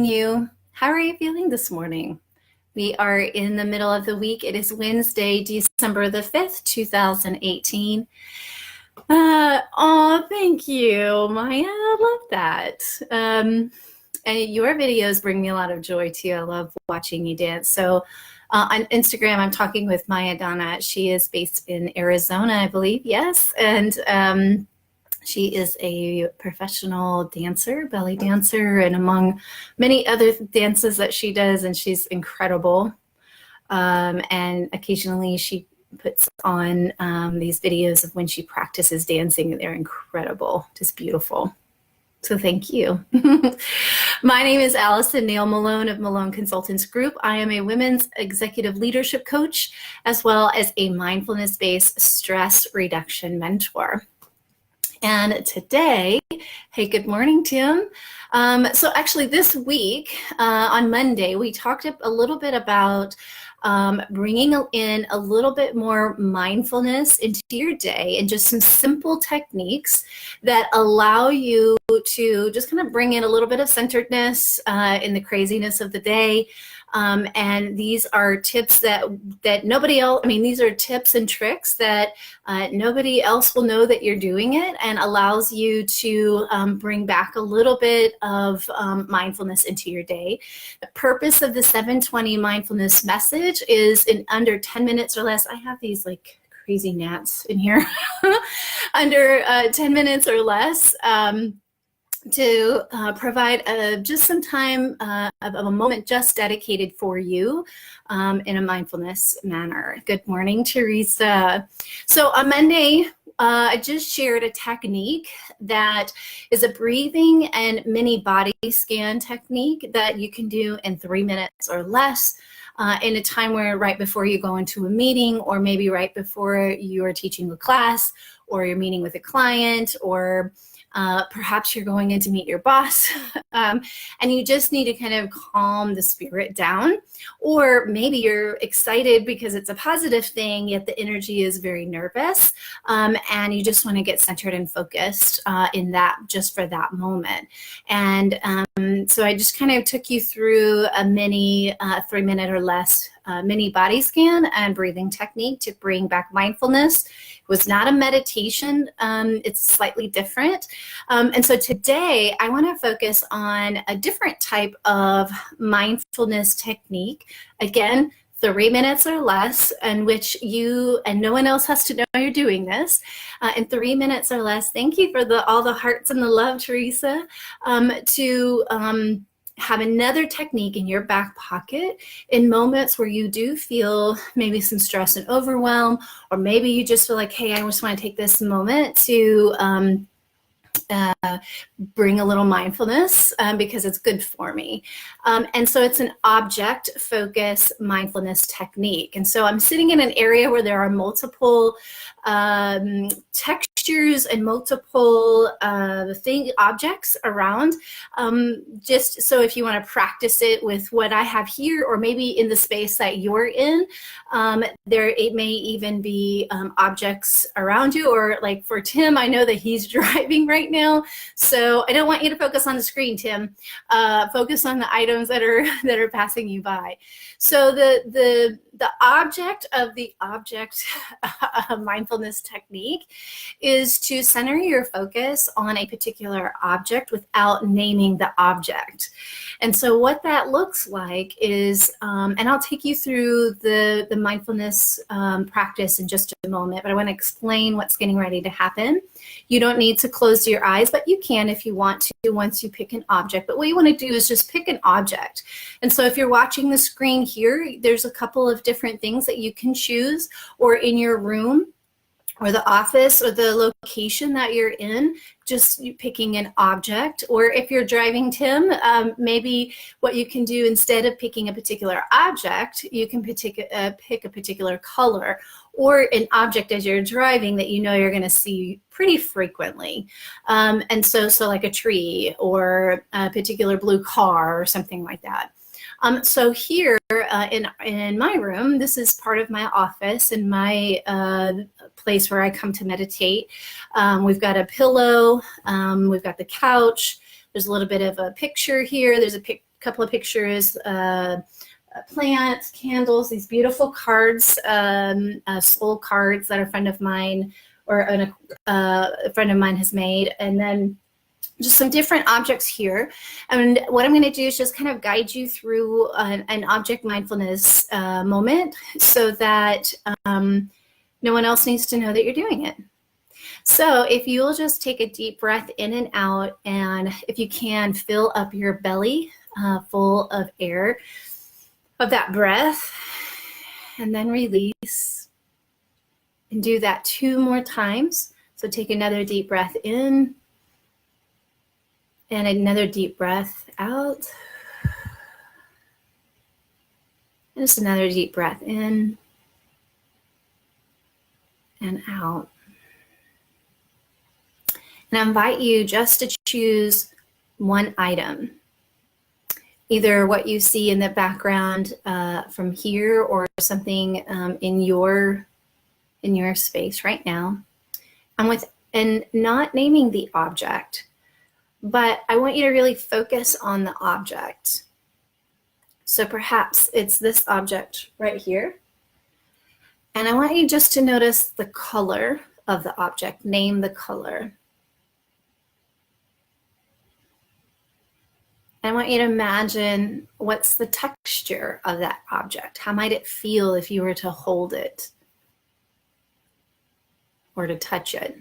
you. How are you feeling this morning? We are in the middle of the week. It is Wednesday, December the 5th, 2018. Thank you, Maya. I love that. And your videos bring me a lot of joy too. I love watching you dance. So on Instagram, I'm talking with Maya Donna. She is based in Arizona, I believe. Yes. And she is a professional dancer, belly dancer, and among many other dances that she does, and she's incredible. And occasionally she puts on these videos of when she practices dancing, and they're incredible, just beautiful. So thank you. My name is Allison Nail-Malone of Malone Consultants Group. I am a women's executive leadership coach, as well as a mindfulness-based stress reduction mentor. And today, hey, good morning, Tim. So actually this week, on Monday, we talked a little bit about bringing in a little bit more mindfulness into your day and just some simple techniques that allow you to just kind of bring in a little bit of centeredness in the craziness of the day. And these are tips that nobody else, these are tips and tricks that nobody else will know that you're doing it, and allows you to bring back a little bit of mindfulness into your day. The purpose of the 720 mindfulness message is in under 10 minutes or less. I have these like crazy gnats in here. Under 10 minutes or less. To provide just some time of a moment just dedicated for you in a mindfulness manner. Good morning, Teresa. So on Monday, I just shared a technique that is a breathing and mini body scan technique that you can do in 3 minutes or less. In a time where right before you go into a meeting, or maybe right before you are teaching a class, or you're meeting with a client, or perhaps you're going in to meet your boss, and you just need to kind of calm the spirit down. Or maybe you're excited because it's a positive thing, yet the energy is very nervous, and you just want to get centered and focused in that, just for that moment. And so I just kind of took you through a mini 3 minute or less mini body scan and breathing technique to bring back mindfulness. It was not a meditation. It's slightly different. And so today I want to focus on a different type of mindfulness technique. Again, 3 minutes or less, in which you and no one else has to know you're doing this. In 3 minutes or less, thank you for all the hearts and the love, Teresa, to have another technique in your back pocket in moments where you do feel maybe some stress and overwhelm, or maybe you just feel like, hey, I just want to take this moment to bring a little mindfulness because it's good for me. And so it's an object focus mindfulness technique. And so I'm sitting in an area where there are multiple textures and multiple objects around, just so if you want to practice it with what I have here, or maybe in the space that you're in, it may even be objects around you. Or like for Tim, I know that he's driving right now, so I don't want you to focus on the screen, Tim. Focus on the items that are passing you by. So the object of the object mindfulness technique is to center your focus on a particular object without naming the object. And so what that looks like is, and I'll take you through the mindfulness practice in just a moment, but I want to explain what's getting ready to happen. You don't need to close your eyes, but you can if you want to once you pick an object. But what you want to do is just pick an object. And so if you're watching the screen here, there's a couple of different things that you can choose, or in your room, or the office, or the location that you're in, just you picking an object. Or if you're driving, Tim, maybe what you can do, instead of picking a particular object, you can pick a particular color, or an object as you're driving that you know you're going to see pretty frequently. And so like a tree, or a particular blue car, or something like that. So here in my room, this is part of my office and my place where I come to meditate. We've got a pillow, we've got the couch, there's a little bit of a picture here, there's couple of pictures, plants, candles, these beautiful cards, soul cards that a friend of mine a friend of mine has made, and then just some different objects here. And what I'm going to do is just kind of guide you through an object mindfulness moment so that no one else needs to know that you're doing it. So if you'll just take a deep breath in and out, and if you can, fill up your belly full of air, of that breath, and then release. And do that 2 more times. So take another deep breath in, and another deep breath out. And just another deep breath in and out. And I invite you just to choose one item, either what you see in the background from here or something in your space right now. And not naming the object, but I want you to really focus on the object. So perhaps it's this object right here. And I want you just to notice the color of the object. Name the color. I want you to imagine what's the texture of that object. How might it feel if you were to hold it or to touch it?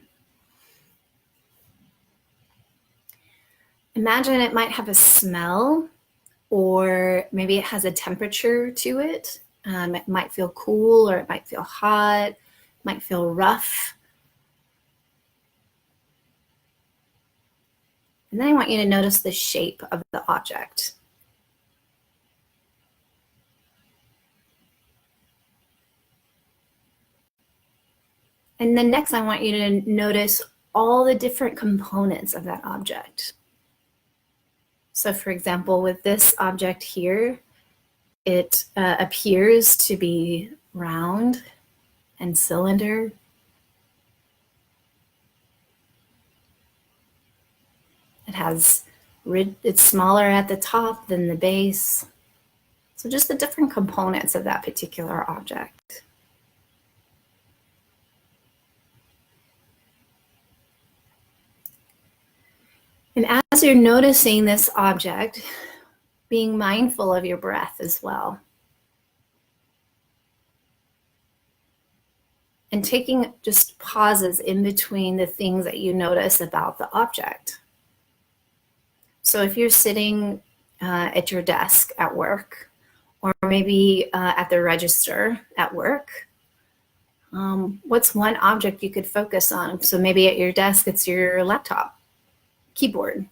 Imagine it might have a smell, or maybe it has a temperature to it. It might feel cool, or it might feel hot, it might feel rough. And then I want you to notice the shape of the object. And then next I want you to notice all the different components of that object. So for example, with this object here, it appears to be round and cylinder. It's smaller at the top than the base. So just the different components of that particular object. And as you're noticing this object, being mindful of your breath as well. And taking just pauses in between the things that you notice about the object. So if you're sitting at your desk at work, or maybe at the register at work, what's one object you could focus on? So maybe at your desk, it's your laptop, keyboard.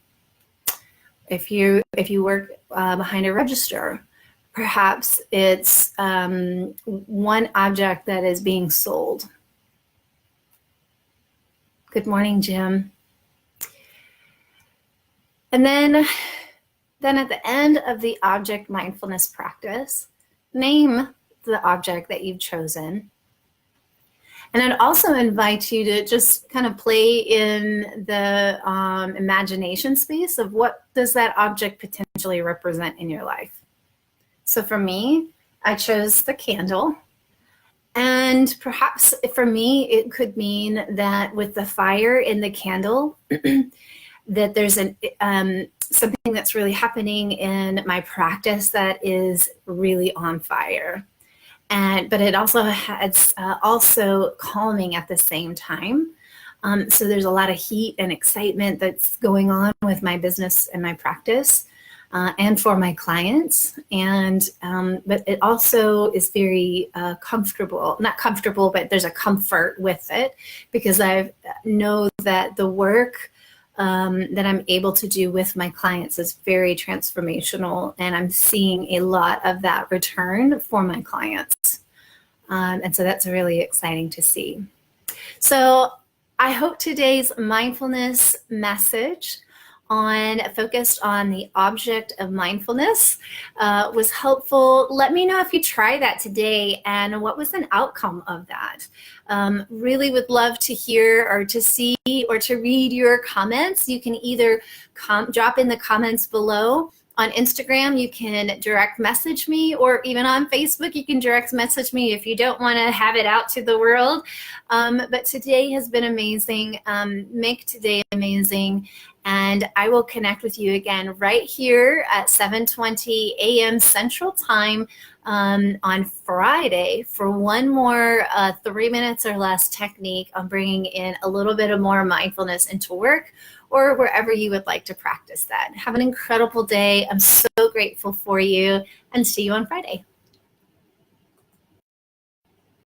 If you work behind a register, perhaps it's one object that is being sold. Good morning, Jim. And then at the end of the object mindfulness practice, name the object that you've chosen. And I'd also invite you to just kind of play in the imagination space of what does that object potentially represent in your life. So for me, I chose the candle. And perhaps for me, it could mean that with the fire in the candle, that there's something that's really happening in my practice that is really on fire. But it also has also calming at the same time. So there's a lot of heat and excitement that's going on with my business and my practice and for my clients. But it also is very comfortable, not comfortable, but there's a comfort with it because I know that the work that I'm able to do with my clients is very transformational, and I'm seeing a lot of that return for my clients. And so that's really exciting to see. So I hope today's mindfulness message focused on the object of mindfulness was helpful. Let me know if you try that today and what was an outcome of that. Really would love to hear or to see or to read your comments. You can either drop in the comments below On Instagram, you can direct message me, or even on Facebook, you can direct message me if you don't want to have it out to the world. But today has been amazing. Make today amazing. And I will connect with you again right here at 7:20 a.m. Central Time on Friday for one more 3 minutes or less technique on bringing in a little bit of more mindfulness into work, or wherever you would like to practice that. Have an incredible day. I'm so grateful for you, and see you on Friday.